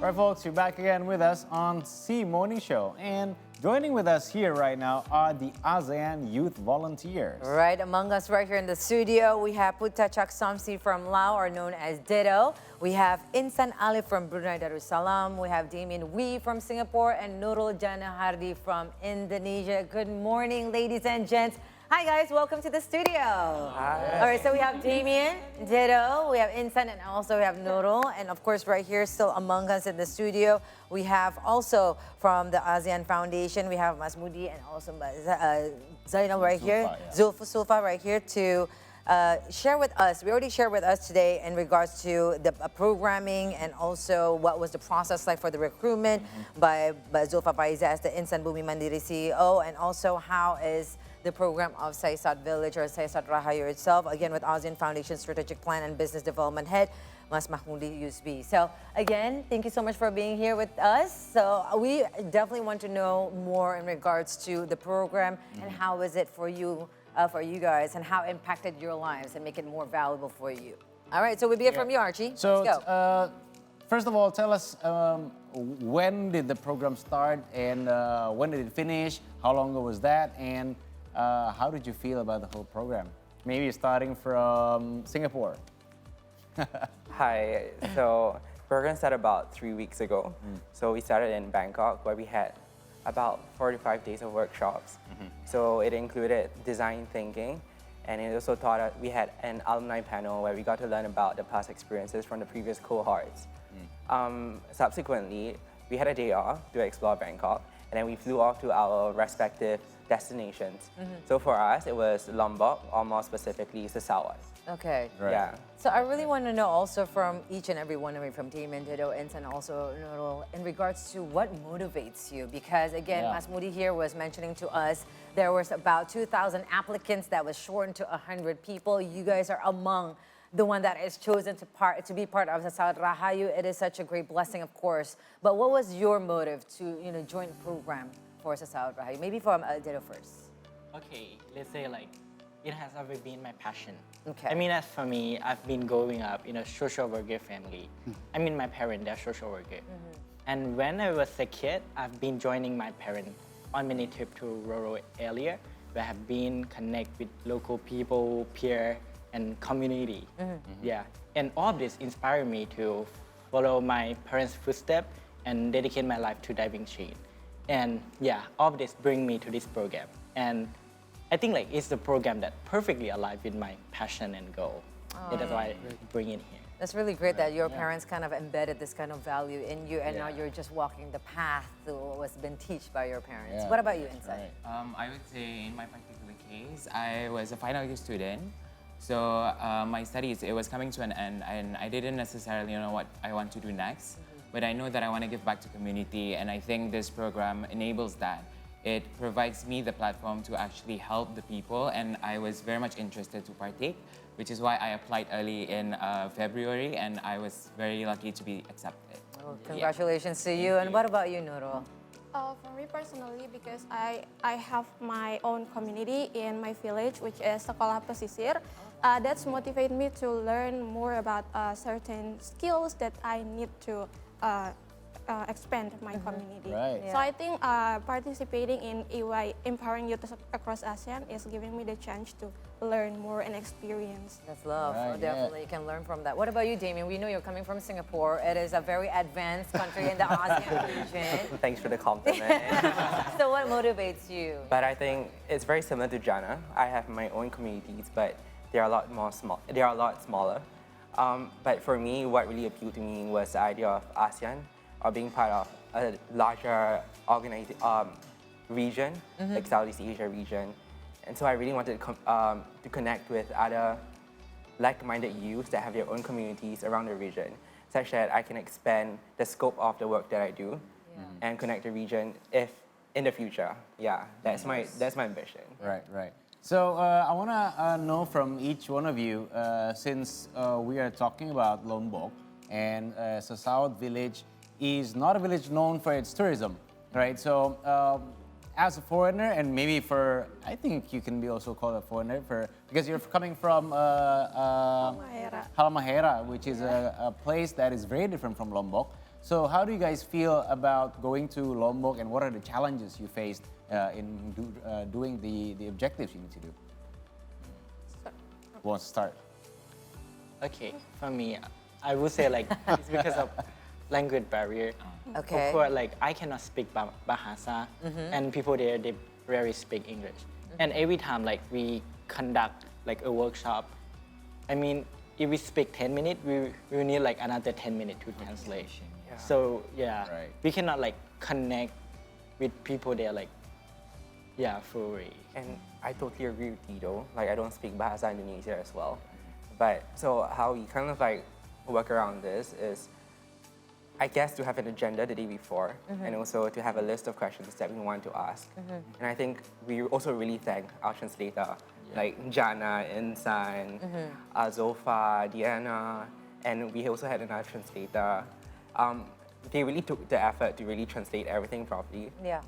All right, folks, you're back again with us on C Morning Show. And joining with us here right now are the ASEAN Youth Volunteers. Right, among us right here in the studio, we have Puta Chaksamsi from Laos, or known as Ditto. We have Insan Ali from Brunei Darussalam. We have Damien Wee from Singapore and Nurul Jana Hardi from Indonesia. Good morning, ladies and gents. Hi guys, welcome to the studio. Hi. All right, so we have Damien, Ditto, we have Insan, and also we have Nurul. And of course, right here, still among us in the studio, we have also from the ASEAN Foundation, we have Mahmudi and also Zainal right here, Zulfa right here to share with us. We already shared with us today in regards to the programming and also what was the process like for the recruitment by Zulfa Faizah as the Insan Bumi Mandiri CEO, and also how is the program of Sesaot Village or Sesaot Rahayu itself, again with ASEAN Foundation Strategic Plan and Business Development Head, Mas Mahmudi Yusbi. So again, thank you so much for being here with us. So we definitely want to know more in regards to the program and how is it for you guys and how it impacted your lives and make it more valuable for you. All right, so we'll be from you, Archie. So, let's go. First of all, tell us when did the program start and when did it finish? How long ago was that? And how did you feel about the whole program? Maybe starting from Singapore. Hi, so program started about 3 weeks ago. So we started in Bangkok where we had about 45 days of workshops. So it included design thinking, and it also taught us, we had an alumni panel where we got to learn about the past experiences from the previous cohorts. Subsequently, we had a day off to explore Bangkok, and then we flew off to our respective destinations. So for us, it was Lombok, or more specifically, Sesaot. Okay. Right. Yeah. So I really want to know also from each and every one of you, from Damien, Ditto, and also Nurul, in regards to what motivates you. Because again, Mahmudi here was mentioning to us, there was about 2,000 applicants that was shortened to 100 people. You guys are among the one that is chosen to be part of Sesaot Rahayu. It is such a great blessing, of course. But what was your motive to join the program for Sesaot Rahayu? Maybe from Ditto first. Okay, let's say it has always been my passion. Okay. I mean, as for me, I've been growing up in a social worker family. I mean, my parents, they're social worker. And when I was a kid, I've been joining my parents on many trips to rural area where I have been connect with local people, peer, and community. Yeah, and all of this inspired me to follow my parents' footsteps and dedicate my life to diving chain. And yeah, all of this bring me to this program. And I think it's the program that perfectly aligned with my passion and goal. And that's why I bring it here. That's really great that your parents kind of embedded this kind of value in you, and now you're just walking the path to what's been taught by your parents. What about you, Insan? I would say in my particular case, I was a final year student. So my studies, it was coming to an end, and I didn't necessarily know what I want to do next. But I know that I want to give back to community, and I think this program enables that. It provides me the platform to actually help the people, and I was very much interested to partake, which is why I applied early in February, and I was very lucky to be accepted. Well, congratulations to you. And what about you, Nurul? For me personally, because I have my own community in my village, which is Sekolah Pesisir. That's motivated me to learn more about certain skills that I need to expand my community. Right. So I think participating in EY, Empowering Youth Across ASEAN, is giving me the chance to learn more and experience. That's love. Right, Definitely, you can learn from that. What about you, Damien? We know you're coming from Singapore. It is a very advanced country in the ASEAN region. Thanks for the compliment. So what motivates you? But I think it's very similar to Jana. I have my own communities, but they are a lot more small. They are a lot smaller. But for me, what really appealed to me was the idea of ASEAN, or being part of a larger organized region, like Southeast Asia region. And so I really wanted to connect with other like-minded youths that have their own communities around the region, such that I can expand the scope of the work that I do and connect the region in the future. Yeah, that's my ambition. Right. So I want to know from each one of you, since we are talking about Lombok, and Sesaot village is not a village known for its tourism, right? So as a foreigner, and maybe I think you can be also called a foreigner because you're coming from Halmahera, which is a place that is very different from Lombok. So how do you guys feel about going to Lombok, and what are the challenges you faced doing the objectives you need to do? Who wants to start? Okay, for me, I would say like it's because of language barrier. Okay. Of course, like I cannot speak Bahasa, and people there they rarely speak English. And every time like we conduct like a workshop, I mean, if we speak 10 minutes, we need like another 10 minutes to translate. Yeah. So yeah, Right. we cannot like connect with people there like fully. And I totally agree with Tito. Like, I don't speak Bahasa Indonesia as well. But so how we kind of like work around this is, I guess, to have an agenda the day before, and also to have a list of questions that we want to ask. And I think we also really thank our translator, like Jana, Insan, Zulfa, Diana, and we also had another translator. They really took the effort to really translate everything properly. Yeah.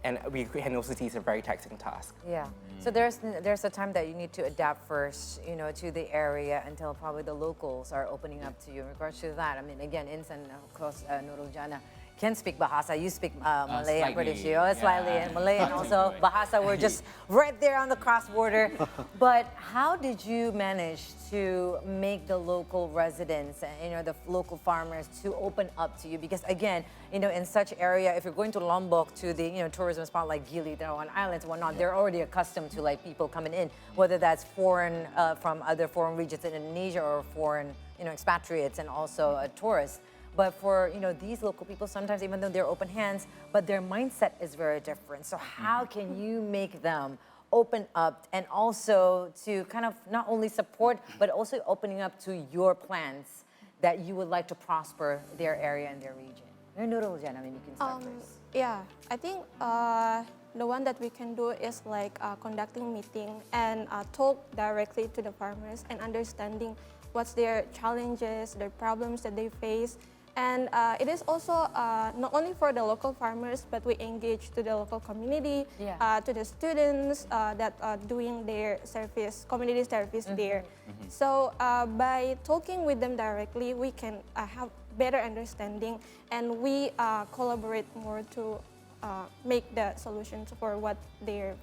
And we can also see it's a very taxing task. Yeah. So there's a time that you need to adapt first, to the area until probably the locals are opening up to you in regards to that. I mean, again, Insan, of course, Nurul Jana can speak Bahasa. You speak Malay, I'm pretty slightly, sure. Slightly, yeah. and Malay, and Not also too good. Bahasa. We're just right there on the cross border. But how did you manage to make the local residents, the local farmers, to open up to you? Because again, in such area, if you're going to Lombok to the tourism spot like Gili, on islands, whatnot, they're already accustomed to like people coming in, whether that's foreign from other foreign regions in Indonesia or foreign expatriates and also tourists. But for these local people, sometimes even though they're open hands, but their mindset is very different. So how can you make them open up, and also to kind of not only support, but also opening up to your plans that you would like to prosper their area and their region? Nurul Jan, I mean, you can start first. Yeah, I think the one that we can do is like conducting meeting and talk directly to the farmers and understanding what's their challenges, their problems that they face. And it is also not only for the local farmers, but we engage to the local community, to the students that are doing their service, community service there. So by talking with them directly, we can have better understanding, and we collaborate more to make the solutions for what the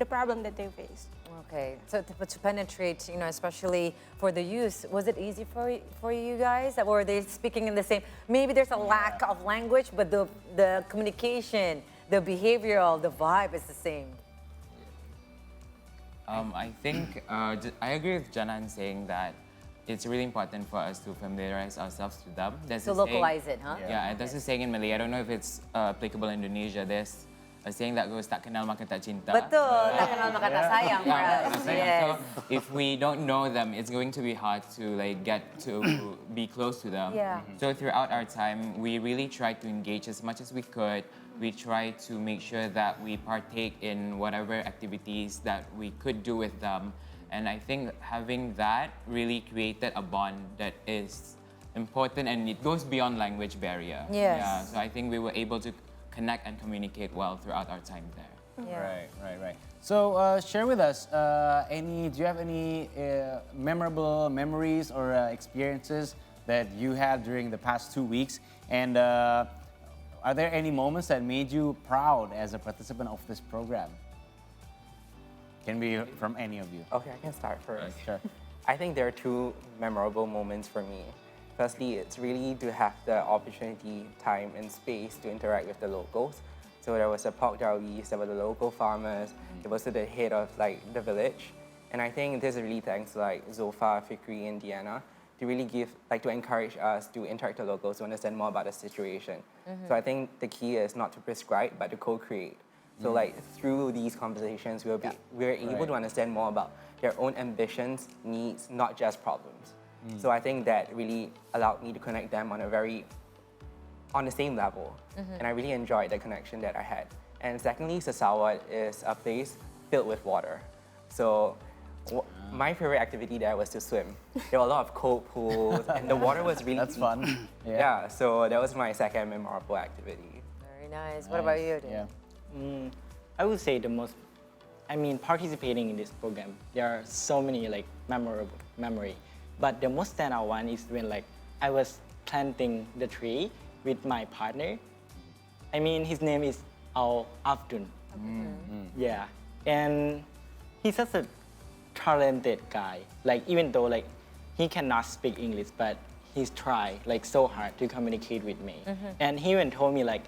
problem that they face. Okay, so to penetrate, especially for the youth, was it easy for you guys? Or were they speaking in the same? Maybe there's a lack of language, but the communication, the behavioral, the vibe is the same. I think I agree with Jana in saying that it's really important for us to familiarize ourselves to them. There's To a saying- localize it, huh? Yeah, there's a saying in Malay. I don't know if it's applicable in Indonesia. There's a saying that goes, "Tak kenal maka tak cinta." Betul, tak kenal maka tak sayang for us. Yes. So if we don't know them, it's going to be hard to get to be close to them. Yeah. So throughout our time, we really tried to engage as much as we could. We tried to make sure that we partake in whatever activities that we could do with them. And I think having that really created a bond that is important, and it goes beyond language barrier. Yes. Yeah, so I think we were able to connect and communicate well throughout our time there. Yeah. Right. So share with us, do you have any memorable memories or experiences that you had during the past 2 weeks? And are there any moments that made you proud as a participant of this program? Can be from any of you. Okay, I can start first. Sure. I think there are two memorable moments for me. Firstly, it's really to have the opportunity, time, and space to interact with the locals. So there was a pork dawis, there were the local farmers, there was the head of the village. And I think this is really thanks to Zulfa, Fikri, and Diana to really to encourage us to interact with the locals to understand more about the situation. So I think the key is not to prescribe, but to co-create. So through these conversations, we're able to understand more about their own ambitions, needs, not just problems. So I think that really allowed me to connect them on the same level. And I really enjoyed the connection that I had. And secondly, Sesaot is a place filled with water. So my favorite activity there was to swim. There were a lot of cold pools, and the water was really That's deep. fun. Yeah, so that was my second memorable activity. Very nice. What about you? Yeah. I would say participating in this program, there are so many memorable memory. But the most standout one is when I was planting the tree with my partner. I mean, his name is Al Abdun. Yeah, and he's such a talented guy. Like, even though like he cannot speak English, but he's tried like so hard to communicate with me. And he even told me like,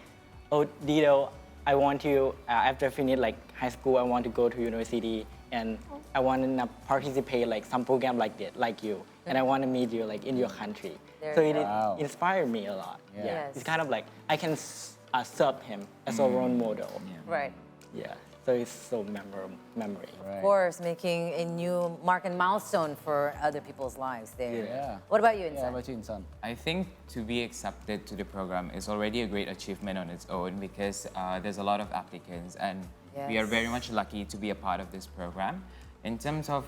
oh, Dido, I want to, after I finish like high school, I want to go to university and I want to participate like some program like that, like you. And I want to meet you like in your country. There So you it go. inspired me a lot. Yeah. Yeah. Yes. It's kind of like I can serve him as a role model. Right. Yeah. So it's so memory. Of course, making a new mark and milestone for other people's lives there. Yeah. What about you, Yeah, Insan? about you, Insan? I think to be accepted to the program is already a great achievement on its own because there's a lot of applicants and we are Yes. very much lucky to be a part of this program. In terms of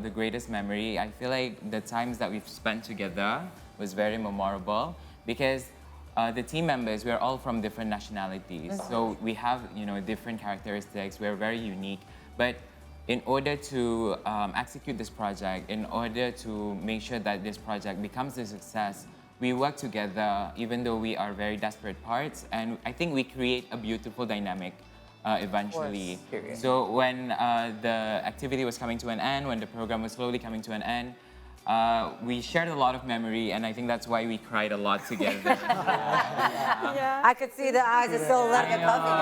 the greatest memory, I feel like the times that we've spent together was very memorable because the team members, we're all from different nationalities. So we have, different characteristics. We're very unique. But in order to execute this project, in order to make sure that this project becomes a success, we work together even though we are very disparate parts. And I think we create a beautiful dynamic eventually. So when the activity was coming to an end, when the program was slowly coming to an end, we shared a lot of memory, and I think that's why we cried a lot together. I could see the eyes are still a little bit puffy,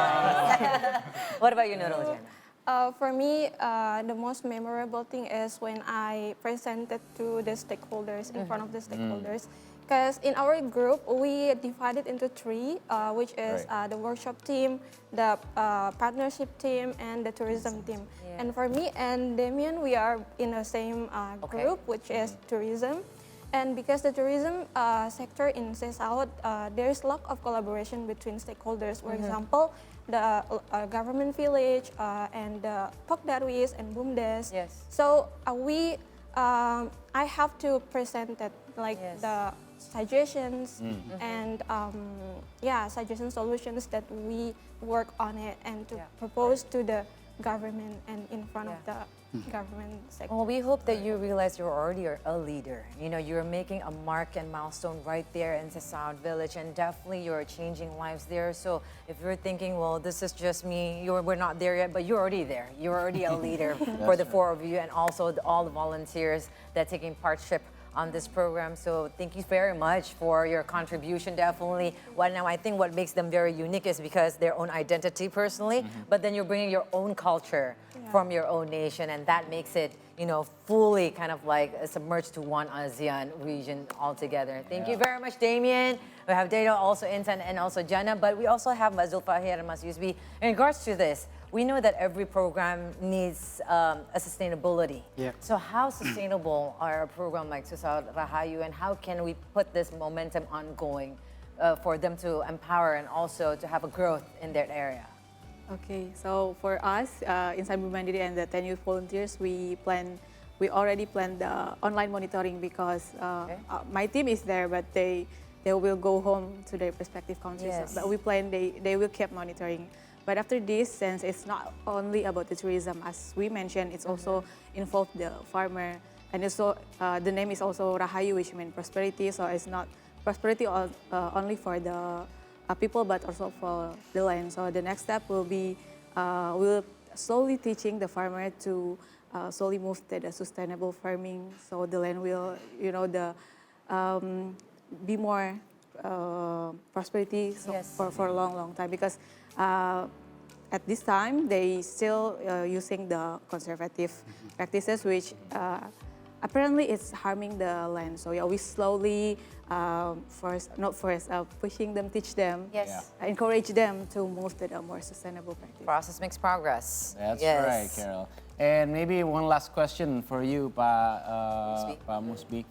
guys. What about you, Nurul Jannah? For me, the most memorable thing is when I presented to the stakeholders, in front of the stakeholders. Because in our group, we divided into three, which is the workshop team, the partnership team, and the tourism team. Yeah. And for me and Damien, we are in the same group, which is tourism. And because the tourism sector in Sesaot, there's a lot of collaboration between stakeholders. For example, the government village and the Pokdarwis and Bumdes. Yes. So I have to present that, like the suggestions and suggestion solutions that we work on it and to propose to the government and in front of the government sector. Well, we hope that you realize you're already a leader. You're making a mark and milestone right there in Sesaot village, and definitely you're changing lives there. So if you're thinking, well, this is just me, we're not there yet, but you're already there. You're already a leader for the four of you, and also all the volunteers that taking partnership on this program. So thank you very much for your contribution, definitely. Now I think what makes them very unique is because their own identity personally, but then you're bringing your own culture from your own nation, and that makes it, fully kind of like submerged to one ASEAN region altogether. Thank you very much, Damien. We have Dado, also Insan, and also Jannah, but we also have Zulfa here and Mahmudi Yusbi. In regards to this, we know that every program needs a sustainability. Yeah. So how sustainable are a program like Sesaot Rahayu, and how can we put this momentum ongoing for them to empower and also to have a growth in their area? Okay, so for us, Insan Bumi Mandiri and the 10 youth volunteers, we already planned the online monitoring because my team is there, but they will go home to their respective countries. Yes. But we plan they will keep monitoring. But after this, since it's not only about the tourism, as we mentioned, it's also involved the farmer, and also the name is also Rahayu, which means prosperity. So it's not prosperity only for the people, but also for the land. So the next step will be we'll slowly teaching the farmer to slowly move to the sustainable farming. So the land will, be more prosperity for a long time, because at this time they still using the conservative practices, which apparently it's harming the land. So we slowly pushing them, teach them, encourage them to move to the more sustainable practice. Process makes progress. That's right, Carol. And maybe one last question for you, Pa Musbi.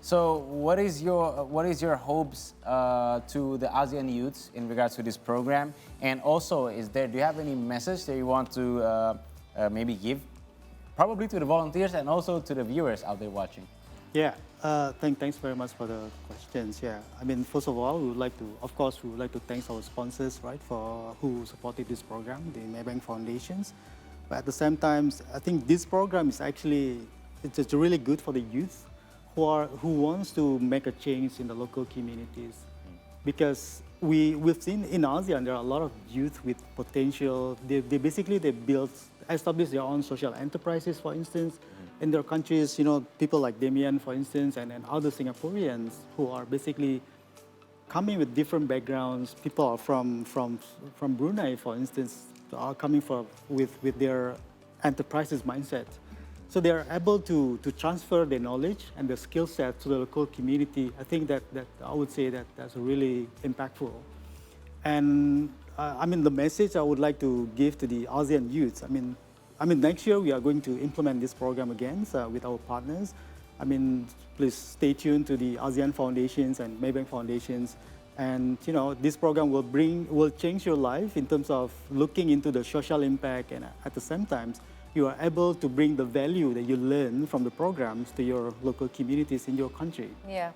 So what is your hopes to the ASEAN youths in regards to this program? And also, do you have any message that you want to maybe give, probably to the volunteers and also to the viewers out there watching? Yeah, thanks very much for the questions. Yeah, I mean, first of all, we would like to thank our sponsors, right, for who supported this program, the Maybank Foundations. But at the same time, I think this program is it's really good for the youth who wants to make a change in the local communities. because we've seen in ASEAN there are a lot of youth with potential. They basically establish their own social enterprises, for instance. In their countries, people like Damien, for instance, and other Singaporeans who are basically coming with different backgrounds. People are from Brunei, for instance, are coming with their enterprises mindset. So they are able to transfer their knowledge and their skill set to the local community. I think that I would say that's really impactful. And the message I would like to give to the ASEAN youths, next year we are going to implement this program again with our partners. Please stay tuned to the ASEAN Foundations and Maybank Foundations. And this program will change your life in terms of looking into the social impact, and at the same time, you are able to bring the value that you learn from the programs to your local communities in your country. Yeah.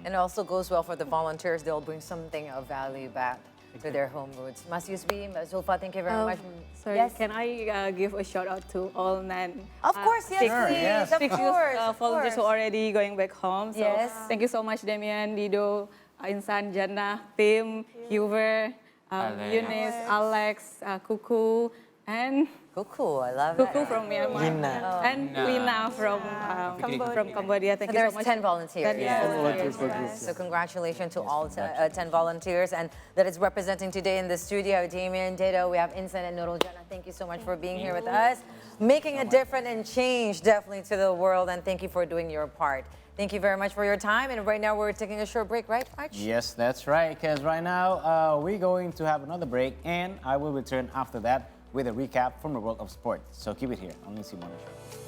And it also goes well for the volunteers. They'll bring something of value back to their home roots. Mas Yusbi, Mbak Zulfa, thank you very much. Sorry, Yes. can I give a shout out to all Of course, yes, please. Of course, of volunteers who course. are already going back home. So Yes. thank you so much, Damian, Dido, Insan, Jannah, Tim, Huber, Alex. Eunice, Alex, Kuku, and Cool, I love Kuku that. from Myanmar, and Lina from Cambodia. Thank So you so there's much. 10 volunteers. Volunteers. So congratulations to all 10 volunteers, and that is representing today in the studio, Damien, Dido, we have Insan and Nurul Jannah. Thank you so much for being here with us, making a difference and change definitely to the world, and thank you for doing your part. Thank you very much for your time, and right now we're taking a short break, right, Arch? Yes, that's right, because right now we're going to have another break, and I will return after that with a recap from the world of sports. So keep it here on Nisi Morning Show.